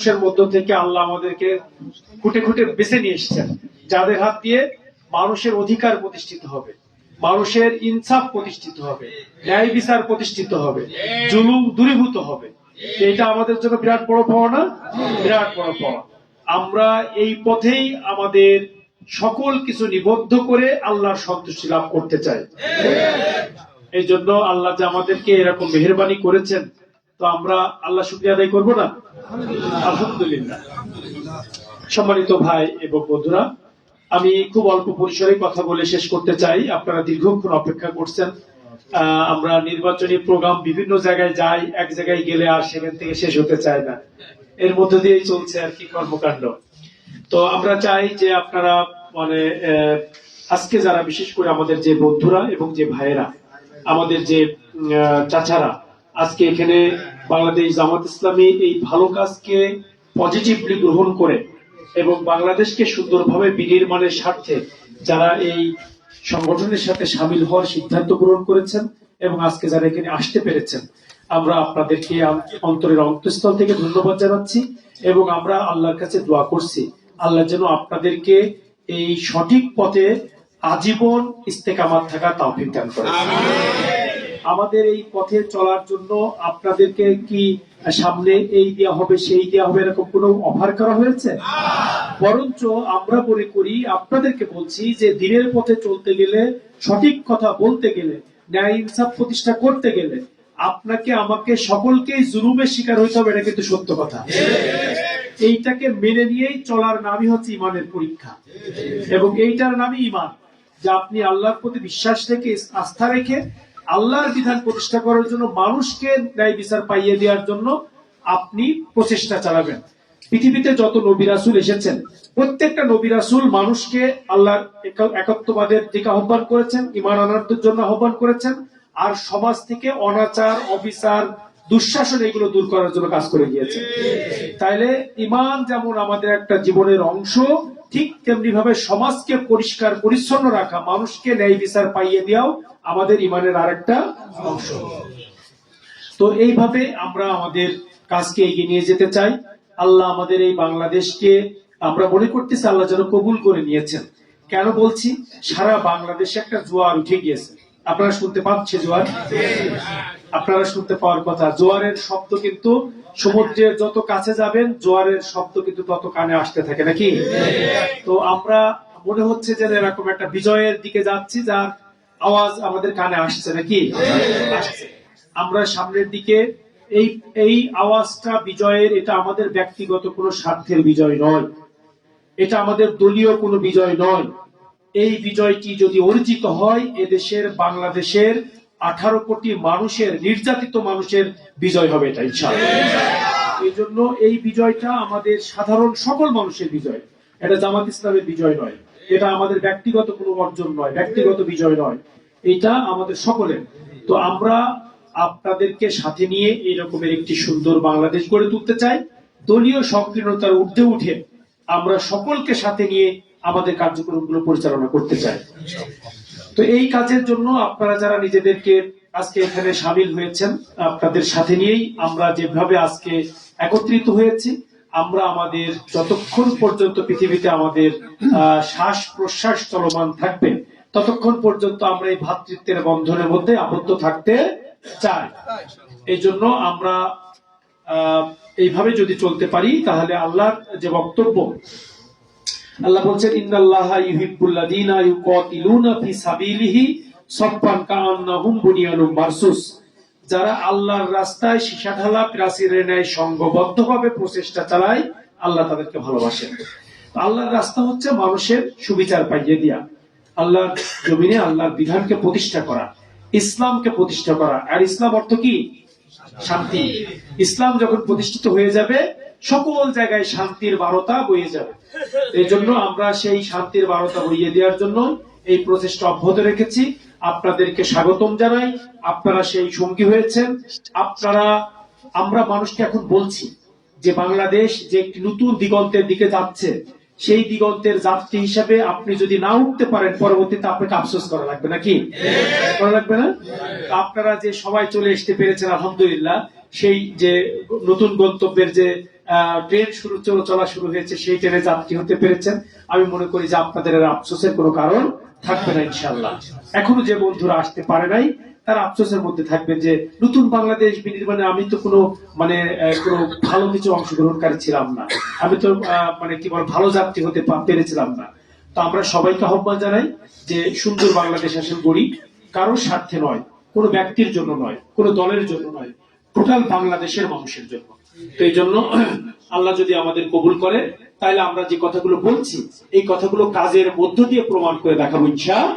মানুষের মধ্য থেকে আল্লাহ আমাদেরকে খুঁটে খুঁটে বেছে নিয়ে এসেছেন, যাদের হাত দিয়ে মানুষের অধিকার প্রতিষ্ঠিত হবে, মানুষের ইনসাফ প্রতিষ্ঠিত হবে, ন্যায় বিচার প্রতিষ্ঠিত হবে, জুলুম দূরীভূত হবে। এটা আমাদের জন্য বিরাট বড় পাওয়া না? বিরাট বড় পাওয়া। আমরা এই পথেই আমাদের সকল কিছু নিবদ্ধ করে আল্লাহর সন্তুষ্টি লাভ করতে চাই। এই জন্য আল্লাহ যে আমাদেরকে এরকম মেহেরবানি করেছেন, তো আমরা আল্লাহ শুকরিয়া আদায় করবো না? আলহামদুলিল্লাহ। সম্মানিত ভাই এবং বন্ধুরা, আমি খুব অল্প পরিসরে কথা বলে শেষ করতে চাই। আপনারা দীর্ঘক্ষণ অপেক্ষা করছেন। আমরা নির্বাচনী প্রোগ্রাম বিভিন্ন জায়গায় যাই, এক জায়গায় গেলে আর সেখান থেকে শেষ হতে চায় না, এর মধ্যে দিয়েই চলছে আর কি কর্মকাণ্ড। তো আমরা চাই যে আপনারা মানে আজকে যারা বিশেষ করে আমাদের যে বন্ধুরা এবং যে ভাইয়েরা, আমাদের যে চাচারা আজকে এখানে বাংলাদেশ জামাত ইসলামী এই ভালো কাজকে পজিটিভলি গ্রহণ করে এবং বাংলাদেশকে সুন্দরভাবে বিনির্মাণের স্বার্থে যারা এই সংগঠনের সাথে সামিল হওয়ার সিদ্ধান্ত গ্রহণ করেছেন এবং আজকে যারা এখানে আসতে পেরেছেন, আমরা আপনাদেরকে অন্তরের অন্তঃস্থল থেকে ধন্যবাদ জানাচ্ছি এবং আমরা আল্লাহর কাছে দোয়া করছি আল্লাহ যেন আপনাদেরকে এই সঠিক পথে আজীবন ইস্তেকামাত থাকা তৌফিক দান করেন। আমাদের এই পথে চলার জন্য আপনাদেরকে কি সামনে এই দেওয়া হবে সেই দেওয়া হবে এরকম কোনো অফার করা হয়েছে? বরঞ্চ আমরা মনে করি আপনাদেরকে বলছি যে দিনের পথে চলতে গেলে, সঠিক কথা বলতে গেলে, ন্যায় ইনসাফ প্রতিষ্ঠা করতে গেলে আপনাকে আমাকে সকলকেই জুলুমের শিকার হইতে হবে, এটা কিন্তু সত্য কথা। এইটাকে মেনে নিয়েই চলার নামই হচ্ছে ইমানের পরীক্ষা এবং এইটার নামই ইমান, যে আপনি আল্লাহর প্রতি বিশ্বাস রেখে আস্থা রেখে আল্লাহর বিধান প্রতিষ্ঠা করার জন্য, মানুষকে ন্যায় বিচার পাইয়ে দেওয়ার জন্য আপনি প্রচেষ্টা চালাবেন। পৃথিবীতে যত নবী রাসূল এসেছেন, প্রত্যেকটা নবী রাসূল মানুষকে আল্লাহর একত্ববাদের দিকে আহ্বান করেছেন, ঈমান আনার জন্য আহ্বান করেছেন, আর সমাজ থেকে অনাচার, অবিচার, দুঃশাসন এগুলো দূর করার জন্য কাজ করে গিয়েছে। তাইলে ঈমান যেমন আমাদের একটা জীবনের অংশ, ঠিক তেমনি ভাবে সমাজকে পরিষ্কার পরিচ্ছন্ন রাখা, মানুষকে ন্যায় বিচার পাইয়ে দেওয়াও আমাদের ঈমানের আরেকটা অংশ। তো এইভাবে আমরা আমাদের কাজকে এগিয়ে নিয়ে যেতে চাই। আল্লাহ আমাদের এই বাংলাদেশকে, আমরা মনে করতেছি আল্লাহ যেন কবুল করে নিয়েছেন। কেন বলছি? সারা বাংলাদেশে একটা জোয়ার উঠে গিয়েছে। আপনারা শুনতে পাচ্ছেন জোয়ার? আপনারা শুনতে পাওয়ার কথা। জোয়ারের শব্দ কিন্তু সমুদ্রের যত কাছে যাবেন, জোয়ারের শব্দ কিন্তু তত কানে আসতে থাকে, নাকি? তো আমরা মনে হচ্ছে যে এরকম একটা বিজয়ের দিকে যাচ্ছি, যার আওয়াজ আমাদের কানে আসছে, নাকি? আসছে। আমরা সামনের দিকে এই আওয়াজটা বিজয়ের, এটা আমাদের ব্যক্তিগত কোনো স্বার্থের বিজয় নয়, এটা আমাদের দলীয় কোনো বিজয় নয়। এই বিজয়টি যদি অর্জিত হয়, এদেশের বাংলাদেশের 18 কোটি মানুষের, নির্যাতিত মানুষের বিজয় হবে, এটা ইনশাআল্লাহ। এই জন্য এই বিজয়টা আমাদের সাধারণ সকল মানুষের বিজয়, এটা জামাত ইসলামের বিজয় নয়, এটা আমাদের ব্যক্তিগত কোনো অর্জন নয়, ব্যক্তিগত বিজয় নয়, এটা আমাদের সকলের। তো আমরা আপনাদেরকে সাথে নিয়ে এই রকমের একটি সুন্দর বাংলাদেশ গড়ে তুলতে চাই। দলীয় সংকীর্ণতার ঊর্ধ্বে উঠে আমরা সকলকে সাথে নিয়ে আমাদের কার্যক্রমগুলো পরিচালনা করতে চাই। তো এই কাজের জন্য আপনারা যারা নিজেদেরকে আজকে এখানে সামিল হয়েছেন, আপনাদের সাথে নিয়েই আমরা যেভাবে আজকে একত্রিত হয়েছি, আমরা আমাদের যতক্ষণ পর্যন্ত পৃথিবীতে আমাদের শ্বাস প্রশ্বাস চলমান থাকবে, ততক্ষণ পর্যন্ত আমরা এই ভ্রাতৃত্বের বন্ধনের মধ্যে আবদ্ধ থাকতে চাই। এই জন্য আমরা এইভাবে যদি চলতে পারি, তাহলে আল্লাহর যে বক্তব্য, আল্লাহ বলছেন ইন্নাল্লাহা ইউহিব্বুল্লাযীনা ইউকাতিলুনা ফি সাবিলিহি সাফফান কাআন্নাহুম বুনিয়ানুম মারসুস। যারা আল্লাহর রাস্তায় সীসাঢালা প্রাচীরের ন্যায় সংঘবদ্ধভাবে প্রচেষ্টা চালায়, আল্লাহ তাদেরকে ভালোবাসেন। আল্লাহর রাস্তা হচ্ছে মানুষের সুবিচার পাইয়ে দেয়া, আল্লাহর জমিনে আল্লাহর বিধানকে প্রতিষ্ঠা করা, ইসলামকে প্রতিষ্ঠা করা। আর ইসলাম অর্থ কি? শান্তি। ইসলাম যখন প্রতিষ্ঠিত হয়ে যাবে, সকল জায়গায় শান্তির বারতা বইয়ে যাবে। এই জন্য আমরা সেই শান্তির বারতা বইয়ে দেওয়ার জন্য এই প্রচেষ্টা অব্যাহত রেখেছি। আপনাদেরকে স্বাগতম জানাই, আপনারা সেই সঙ্গী হয়েছেন। আমরা মানুষকে এখন বলছি যে বাংলাদেশ যে একটি নতুন দিগন্তের দিকে যাচ্ছে, সেই দিগন্তের যাত্রী হিসাবে আপনি যদি না উঠতে পারেন, পরবর্তীতে আপনাকে আফসোস করা লাগবে, নাকি? করা লাগবে না? আপনারা যে সবাই চলে আসতে পেরেছেন, আলহামদুলিল্লাহ। সেই যে নতুন গন্তব্যের যে ট্রেন চলা শুরু হয়েছে, সেই ট্রেনে যাত্রী হতে পেরেছেন। আমি মনে করি যে আপনাদের আর আফসোসের কোনো কারণ থাকবে না ইনশাআল্লাহ। এখনো যে বন্ধুরা আসতে পারে নাই তারা আফসোসের মধ্যে থাকবেন যে নতুন বাংলাদেশ বিনির্মাণে আমি তো কোনো কোনো ভালো কিছু অংশগ্রহণকারী ছিলাম না, আমি তো কি বল ভালো যাত্রী হতে পেরেছিলাম না। তো আমরা সবাইকে আহ্বান জানাই যে সুন্দর বাংলাদেশ আসলে গড়ি, কারোর স্বার্থে নয়, কোনো ব্যক্তির জন্য নয়, কোনো দলের জন্য নয়, টোটাল বাংলাদেশের মানুষের জন্য। তো এই জন্য আল্লাহ যদি আমাদের কবুল করে তাহলে আমরা যে কথাগুলো বলছি এই কথাগুলো কাজের মধ্য দিয়ে প্রমাণ করে দেখাবো ইনশাআল্লাহ।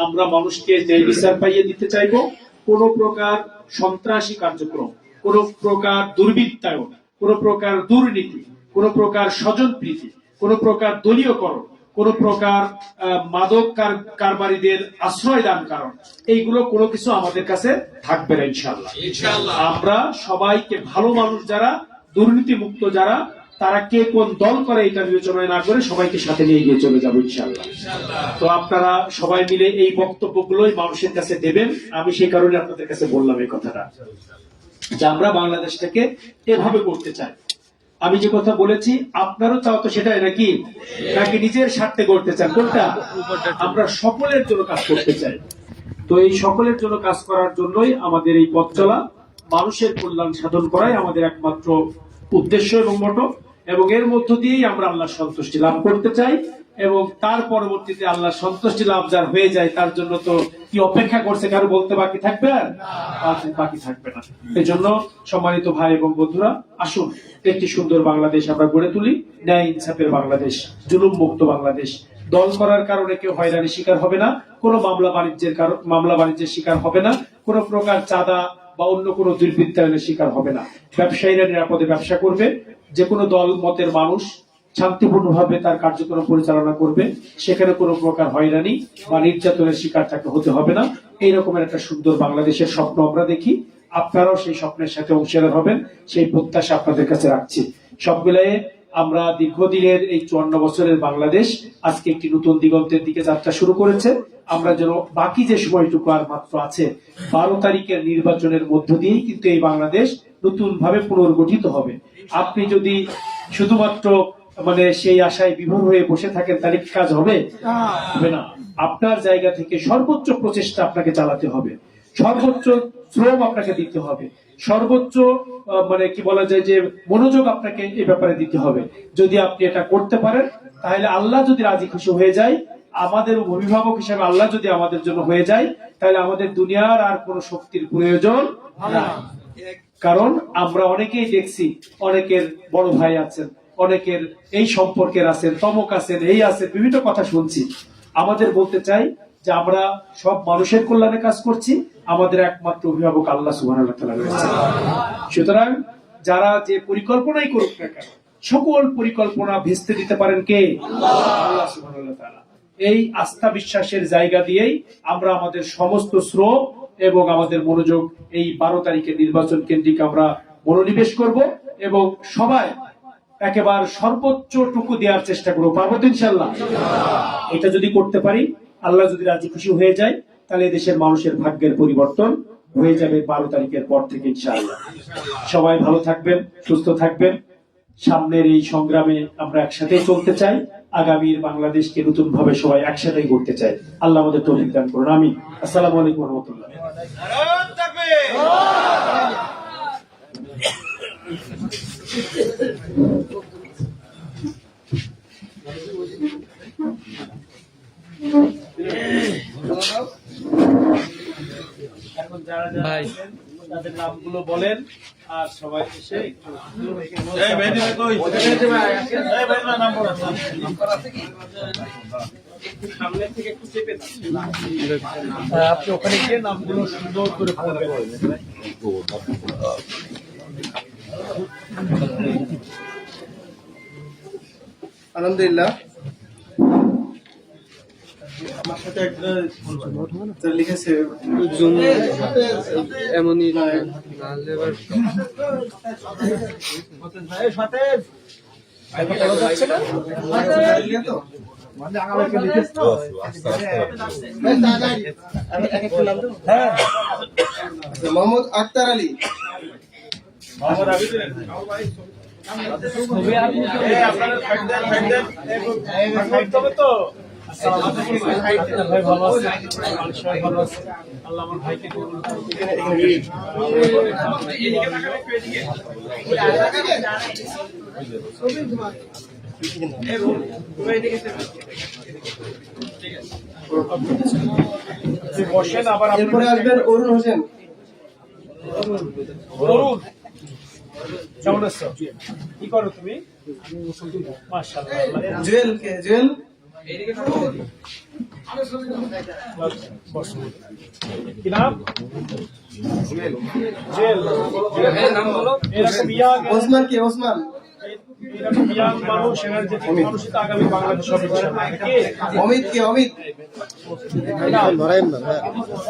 আমরা মানুষকে ন্যায় বিচার পাইয়ে দিতে চাইবো। কোন প্রকার সন্ত্রাসী কার্যক্রম, কোন প্রকার দুর্বৃত্তায়ন, কোন প্রকার দুর্নীতি, কোন প্রকার স্বজনপ্রীতি, কোন প্রকার দলীয়করণ, কোন প্রকার মাদক কারবারিদের আশ্রয় দান কারণ, এইগুলো কোনো কিছু আমাদের কাছে থাকবে না ইনশাআল্লাহ। আমরা সবাইকে ভালো মানুষ যারা, দুর্নীতি মুক্ত যারা, তারা কে কোন দল করে এটা বিবেচনা না করে সবাইকে সাথে নিয়ে গিয়ে চলে যাবো ইনশাআল্লাহ। তো আপনারা সবাই মিলে এই বক্তব্যগুলোই মানুষের কাছে দেবেন। আমি সেই কারণে আপনাদের কাছে বললাম এই কথাটা যে আমরা বাংলাদেশটাকে এভাবে করতে চাই। আমি যে কথা বলেছি আপনারও চাও তো সেটাই নাকি, নাকি নিজের স্বার্থে করতে চান? কোনটা? আমরা সকলের জন্য কাজ করতে চাই। তো এই সকলের জন্য কাজ করার জন্যই আমাদের এই পথ চলা, মানুষের কল্যাণ সাধন করাই আমাদের একমাত্র উদ্দেশ্য এবং মোটো। এবং এর মধ্য দিয়েই আমরা আল্লাহর সন্তুষ্টি লাভ করতে চাই। এবং তার পরবর্তীতে আল্লাহ সন্তুষ্টি লাভ যার হয়ে যায় তার জন্য তো কি অপেক্ষা করছে কারো বলতে বাকি থাকবে? আর বাকি থাকবে না। এই জন্য সম্মানিত ভাই এবং বন্ধুরা, আসুন একটি সুন্দর বাংলাদেশ আমরা গড়ে তুলি, ন্যায় ইনসাফের বাংলাদেশ, জুলুম মুক্ত বাংলাদেশ। দল করার কারণে কেউ হয়রানির শিকার হবে না, কোনো মামলা বাণিজ্যের শিকার হবে না, কোনো প্রকার চাঁদা বা অন্য কোনো দুর্বৃত্তায়নের শিকার হবে না। ব্যবসায়ীরা নিরাপদে ব্যবসা করবে, যে কোনো দল মতের মানুষ শান্তিপূর্ণভাবে তার কার্যক্রম পরিচালনা করবে, সেখানে কোনো প্রকার হয়রানি বা নির্যাতনের শিকার তাকে হতে হবে না। এই রকমের একটা সুন্দর বাংলাদেশের স্বপ্ন আমরা দেখি। আপনারাও সেই স্বপ্নের সাথে অংশীদার হবেন, সেই প্রত্যাশা আপনাদের কাছে রাখছি। সব মিলিয়ে আমরা দীর্ঘদিনের এই 54 বছরের বাংলাদেশ আজকে একটি নতুন দিগন্তের দিকে যাত্রা শুরু করেছে। আমরা যেন বাকি যে সময়টুকু আর মাত্র আছে, 12 তারিখের নির্বাচনের মধ্য দিয়েই কিন্তু এই বাংলাদেশ নতুন ভাবে পুনর্গঠিত হবে। আপনি যদি শুধুমাত্র সেই আশায় বিভোর হয়ে বসে থাকেন তাহলে কি কাজ হবে? হবে না। আপনার জায়গা থেকে সর্বোচ্চ প্রচেষ্টা আপনাকে চালাতে হবে, সর্বোচ্চ শ্রম আপনাকে দিতে হবে, সর্বোচ্চ কি বলা যায় যে মনোযোগ আপনাকে এই ব্যাপারে দিতে হবে। যদি আপনি এটা করতে পারেন তাহলে আল্লাহ যদি রাজি খুশি হয়ে যায়, আমাদের অভিভাবক হিসেবে আল্লাহ যদি আমাদের জন্য হয়ে যায়, তাহলে আমাদের দুনিয়ার আর কোনো শক্তির প্রয়োজন নাই। কারণ আমরা অনেকেই দেখছি, অনেকের বড় ভাই আছেন, অনেকের এই সম্পর্কের আছেন, তমক আছেন, এই আছেন, বিভিন্ন কথা শুনছি। আমাদের বলতে চাই যে আমরা সব মানুষের কল্যাণে কাজ করছি, আমাদের একমাত্র অভিভাবক আল্লাহ সুবহানাহু ওয়া তাআলা রয়েছেন। সুতরাং যারা যে পরিকল্পনাই করুক না কেন, সকল পরিকল্পনা ভেস্তে দিতে পারেন কে? আল্লাহ সুবহানাহু ওয়া তাআলা। এই আস্থা বিশ্বাসের জায়গা দিয়েই আমরা আমাদের সমস্ত শ্রম এবং আমাদের মনোযোগ এই 12 তারিখের নির্বাচন কেন্দ্রিক আমরা মনোনিবেশ করব এবং সবাই একেবারে সর্বোচ্চটুকু দেওয়ার চেষ্টা করবো। পারবো তো ইনশাআল্লাহ? এটা যদি করতে পারি, আল্লাহ যদি রাজি খুশি হয়ে যায়, তাহলে দেশের মানুষের ভাগ্যের পরিবর্তন হয়ে যাবে 12 তারিখের পর থেকে ইনশাআল্লাহ। সবাই ভালো থাকবেন, সুস্থ থাকবেন। সামনের এই সংগ্রামে আমরা একসাথে চলতে চাই, আগামীর বাংলাদেশকে নতুন ভাবে সবাই একসাথেই করতে চাই। আল্লাহ আমাদের তৌফিক দান করুন। আমিন। আসসালামু আলাইকুম ওয়া রাহমাতুল্লাহ। এখন যারা যারা আছেন তাদের নামগুলো বলেন, আর সবাই এসে একটু সামনে থেকে একটু চেপে আপনি ওখানে গিয়ে নামগুলো সুন্দর করে পড়বেন। আলহামদুলিল্লাহ, আমার সাথে একটা লিখেছে এমনই মোহাম্মদ আক্তার আলী, ভাই ভালো আছে, সবাই ভালো আছে। আল্লাহ আমার ভাইকে বসেন। আবার এরপরে আসবেন অরুণ হোসেন। অরুণ, কেমন আছো? কি করো তুমি? মাশাআল্লাহ। জুয়েল কে? জুয়েল বসো। কি নাম? জুয়েল। নাম বলো। এরকম ইয়াং, ওসমান কে? ওসমান এরকম ইয়াং মানুষ, এনার্জেটিক মানুষই তো আগামী বাংলাদেশ হবে। কে? অমিত কে? অমিত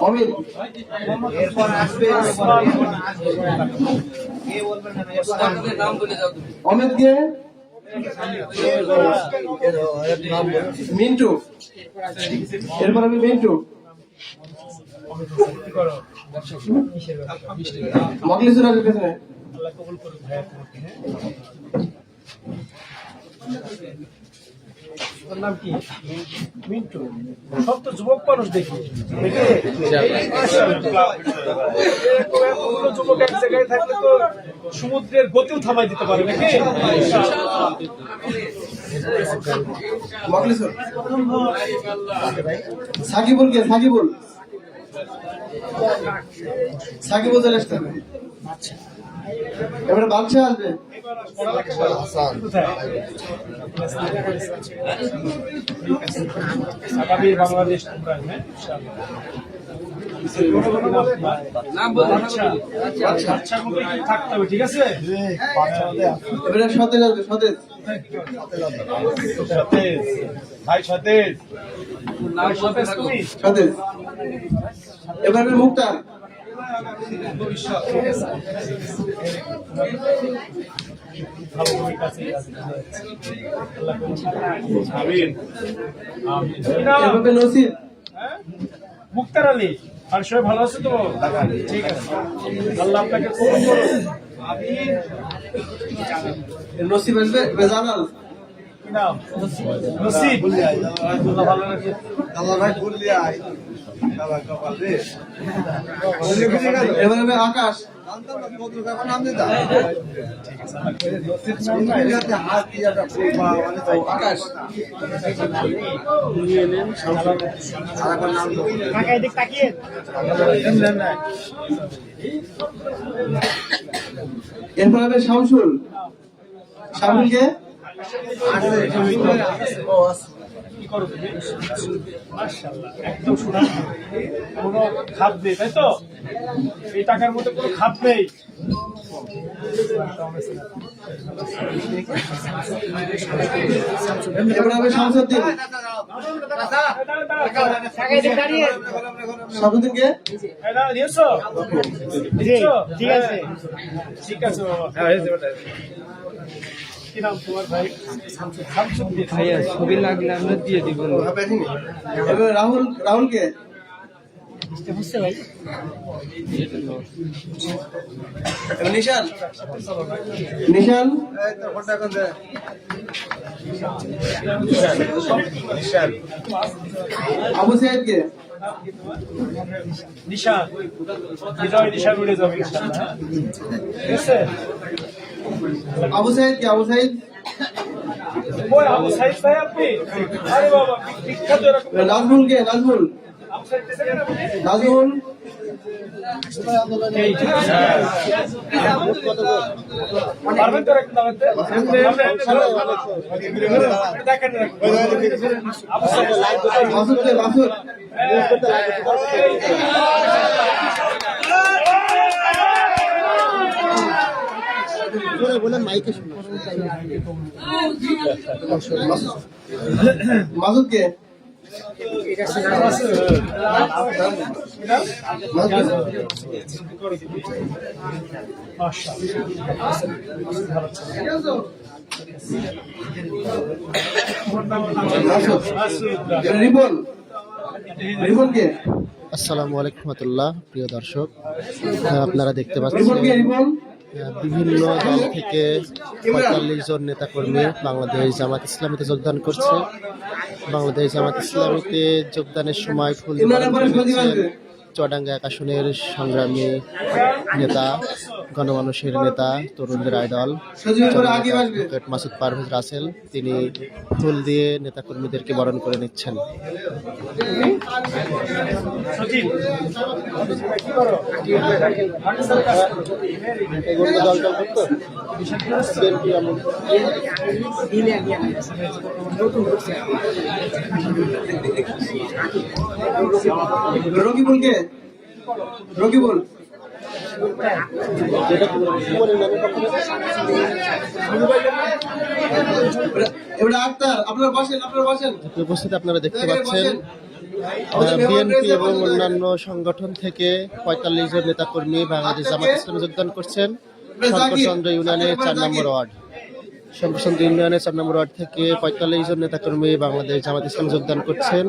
অমিত এরপর আসবে অমিত কে? মিন্টু। এরপর আমি মিন্টু। কি করো? মখলিসুর আসবে পেছনে। আল্লাহ কবুল করুন ভাইয়া তোমাকে। তোর নাম কি? মিন্টু। সব তো যুবক মানুষ দেখি। দেখি? এতগুলো যুবক এক জায়গায় থাকলে তো সমুদ্রের গতিও থামাই দিতে পারে নাকি? মখলিসুর। সাকিবুল কে? সাকিবুল সাকিবুল চলে আসতে হবে। এবারে বাদশা আসবে। আগামী বাংলাদেশ তোমরা, হ্যাঁ, ইনশাআল্লাহ। আচ্ছা মতো একটু থাকতে হবে, ঠিক আছে? এবারে সতেজ আসবে। সতেজ ভাই সতেজ, সতেজ তুমি? সতেজ। এবারে মুক্তার। ভালো তুমি কাছে এভাবে নসিব। মুক্তার আলী। আর সবাই ভালো আছে তো? ঠিক আছে, আল্লাহ আপনাকে কবুল করুন। নসিব আসবে। জালাল। কি নাম? নসিব। আল্লাহ ভালো রাখে। এবারে হবে আকাশ। আকাশ। এরপর হবে শামসুল। শামসুল কে? কি করো তুমি? মাশাআল্লাহ, একদম শোনা কোনো খাদ নেই, তাই তো? এই টাকার মধ্যে কোনো খাদ নেই। এবার হবে শামসুদ্দিন। শামসুদ্দিন কে? এটা নিয়েছো? ঠিক আছে, ঠিক আছে বাবা। কি নাম তোমার ভাই? শামসুদ্দিন। ভাইয়া ছবি লাগলে আমরা দিয়ে দিব। এবার রাহুল। রাহুল কে? এবার নিশান। নিশান। আবু সাইদ কে? নিশান। বিজয় নিশান উড়ে যাবে ইনশাআল্লাহ। ঠিক আছে? আবু সাইদ কে? আবু সাইদ। ওই আবু সাইদ ভাই আপনি? আরে বাবা, বিখ্যাত এরকম। নাজমুল কে? নাজমুল। আবু সাইদ দেশে কেন আপনি? নাজমুল। পারবেন তো রাখতে দাঁড়াতে? দেখেন আবু সাইদ। মাসুদ কে? মাসুদ। মাসুদ কে? রিপন। রিপন কে? আসসালামু আলাইকুম রহমতুল্লাহ। প্রিয় দর্শক, আপনারা দেখতে পাচ্ছেন রিপন কে? রিপন। বিভিন্ন দল থেকে ৪৫ জন নেতাকর্মী বাংলাদেশ জামাত ইসলামীতে যোগদান করছে। বাংলাদেশ জামাত ইসলামীতে যোগদানের সময় ফুল দিয়ে বরণ করে নিচ্ছেন চুয়াডাঙ্গা ১ আসনের সংগ্রামী নেতা, গণমানুষের নেতা, তরুণদের আইডল অ্যাডভোকেট মাসুদ পারভেজ রাসেল। তিনি ফুল দিয়ে নেতাকর্মীদেরকে বরণ করে নিচ্ছেন। রকিবুলকে রকিবুল এবার আক্তার আপনারা বসেন উপস্থিত আপনারা দেখতে পাচ্ছেন বিএনপি এবং অন্যান্য সংগঠন থেকে ৪৫ জন নেতাকর্মী বাংলাদেশ জামাত ইসলামে যোগদান করছেন। শঙ্করচন্দ্র ইউনিয়নের ৪ নম্বর ওয়ার্ড, শঙ্করচন্দ্র ইউনিয়নের ৪ নম্বর ওয়ার্ড থেকে ৪৫ জন নেতাকর্মী বাংলাদেশ জামাত ইসলামে যোগদান করছেন।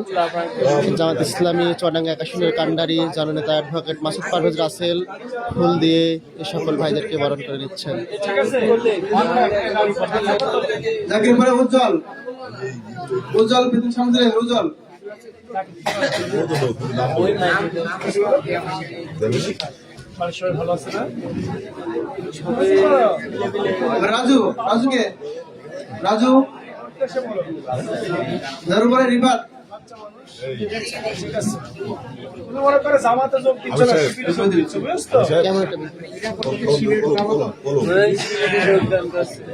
জামাত ইসলামী চুয়াডাঙ্গা ১ আসনের কান্ডারি জননেতা অ্যাডভোকেট মাসুদ পারভেজ রাসেল ফুল দিয়ে এই সকল ভাইদেরকে বরণ করে নিচ্ছেন। জাকির পরে উজ্জ্বল বিদ্যুৎ সামুদ্রে উজ্জ্বল রাজুকে রাজু যার উপরে রিফাত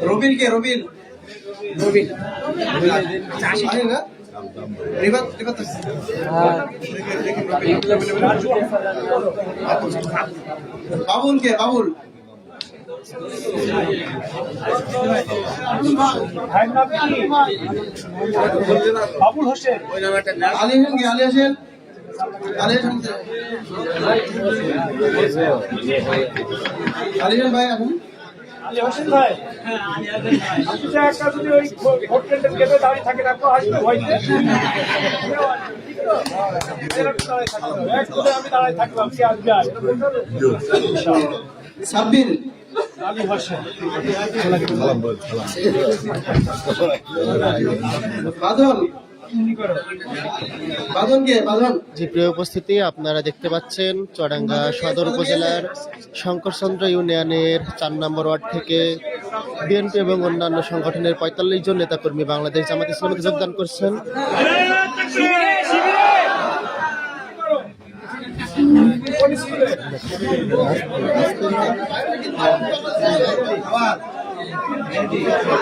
রবিন না রিফাত বাবুল বাবুল হোসেন, আলী হোসেন ভাই এখন আলী হোসেন ভাই, একটা যদি ওই ভোট কেন্দ্রের গেটে দাঁড়িয়ে থাকে না তো আসবে ভয়তে। আমি দাঁড়াই থাকলাম, সে আসবে। সাব্বির আলী হোসেন, বাদল যে প্রিয় উপস্থিতি, আপনারা দেখতে পাচ্ছেন চুয়াডাঙ্গা সদর উপজেলার শঙ্করচন্দ্র ইউনিয়নের ৪ নম্বর ওয়ার্ড থেকে বিএনপি এবং অন্যান্য সংগঠনের ৪৫ জন নেতাকর্মী বাংলাদেশ জামাত ইসলামীতে যোগদান করছেন।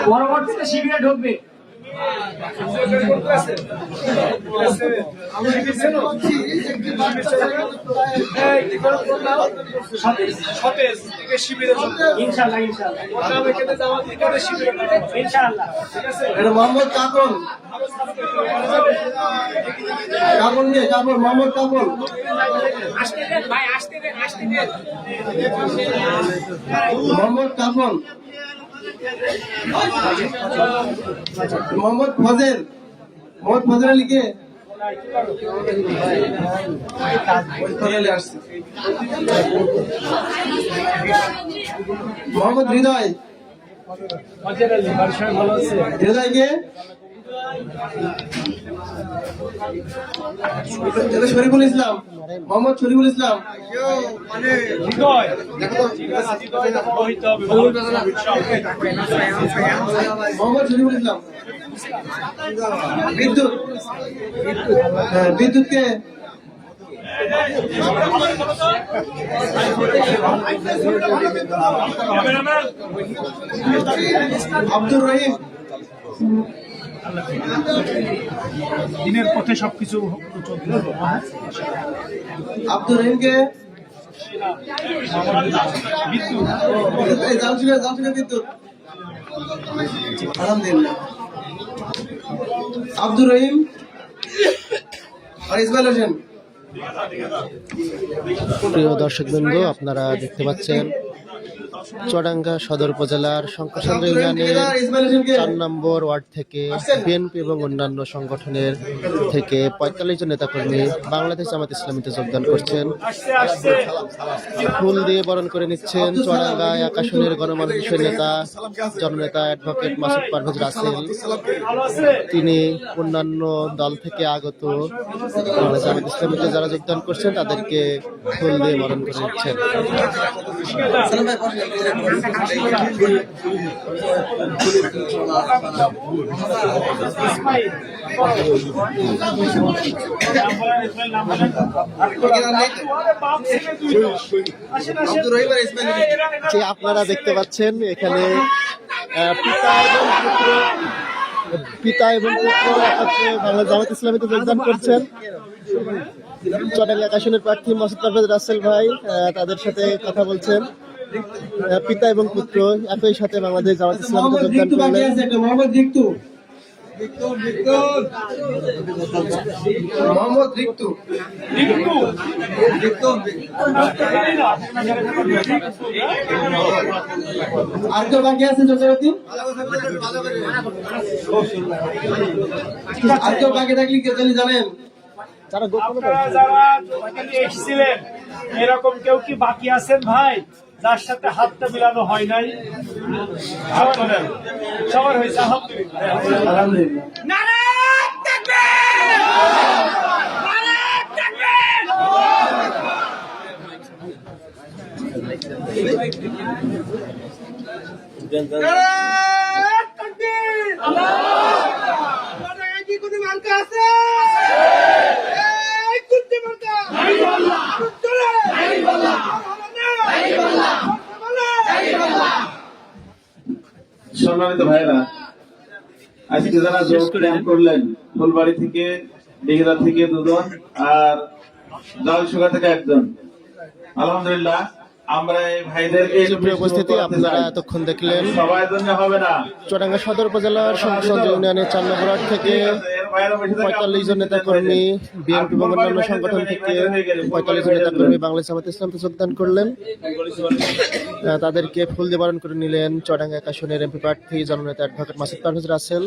পরবর্তীতে শিবিরে ঢুকবে। মোহাম্মদ কাকন মোহাম্মদ কাকন মোহাম্মদ কাকন মোহাম্মদ ফজর আলীকে মোহাম্মদ হৃদয়কে শরীফুল ইসলাম মোহাম্মদ শরীফুল ইসলাম মোহাম্মদ শরীফুল ইসলাম বিদ্যুৎকে আব্দুর রহিম দিনের পথে সবকিছু আব্দুর রহিমকে বিদ্যুৎ আলহামদুলিল্লাহ আব্দুর রহিম আর ইসমাইল হোসেন। প্রিয় দর্শকবৃন্দ, আপনারা দেখতে পাচ্ছেন চুয়াডাঙ্গা সদর উপজেলার শঙ্করচন্দ্র ইউনিয়নের 4 নম্বর ওয়ার্ড থেকে বিএনপি এবং অন্যান্য সংগঠনের থেকে 45 জন নেতাকর্মী বাংলাদেশ জামাত ইসলামীতে যোগদান করছেন। ফুল দিয়ে বরণ করে নিচ্ছেন চুয়াডাঙ্গা এক আসনের গণমানুষের নেতা জননেতা অ্যাডভোকেট মাসুদ পারভেজ রাসেল। তিনি অন্যান্য দল থেকে আগত বাংলাদেশ জামাত ইসলামীতে যারা যোগদান করছেন তাদেরকে ফুল দিয়ে বরণ করে নিচ্ছেন। যে আপনারা দেখতে পাচ্ছেন এখানে পিতা এবং পুত্র একত্রে বাংলাদেশ জামাত ইসলামীতে যোগদান করছেন। চুয়াডাঙ্গা এক আসনের প্রার্থী মাসুদ পারভেজ রাসেল ভাই তাদের সাথে কথা বলছেন। পিতা এবং পুত্র একই সাথে বাংলাদেশ জামাত ইসলামীতে যোগদান করলেন। মোহাম্মদ রিক্তু আর কেউ বাকি আছে যথারীতি? আর কেউ বাকি থাকলে কে জানেন? যারা এসেছিলেন এরকম কেউ কি বাকি আছেন ভাই যার সাথে হাতটা মিলানো হয় নাই? সবার হয়েছে আলহামদুলিল্লাহ। সম্মানিত ভাইরা, আজকে যারা যোগদান করলেন ফুলবাড়ি থেকে, ডিগরা থেকে 2 জন আর জলসুগা থেকে 1 জন, আলহামদুলিল্লাহ। আমরা এই ভাইদেরকে উপস্থিতি আপনারা এতক্ষণ দেখলেন সবাই জন্য হবে না, চুয়াডাঙ্গা সদর উপজেলার শঙ্করচন্দ্র ইউনিয়নের 4 নম্বর ওয়ার্ড থেকে 45 জন নেতাকর্মী বিএনপি এবং অন্যান্য সংগঠন থেকে 45 জন নেতাকর্মী বাংলাদেশ জামাত ইসলামীতে যোগদান করলেন। তাদেরকে ফুল দিয়ে বরণ করে নিলেন চুয়াডাঙ্গা এক আসনের এমপি প্রার্থী জননেতা অ্যাডভোকেট মাসুদ পারভেজ রাসেল।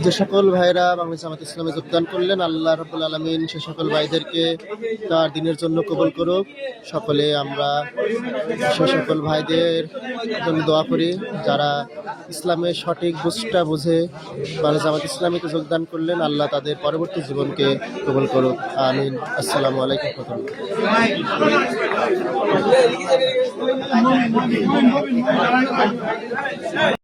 যে সকল ভাইরা বাংলাদেশ জামাত ইসলামে যোগদান করলেন, আল্লাহ রাব্বুল আলামিন সে সকল ভাইদেরকে তার দিনের জন্য কবুল করুক। সকলে আমরা সে সকল ভাইদের জন্য দোয়া করি যারা ইসলামের সঠিক বুঝটা বুঝে বাংলাদেশ জামাত ইসলামীতে যোগদান করলেন। আল্লাহ তাদের পরবর্তী জীবনকে কবুল করুক, আমিন। আসসালামু আলাইকুম ওয়া রাহমাতুল্লাহ।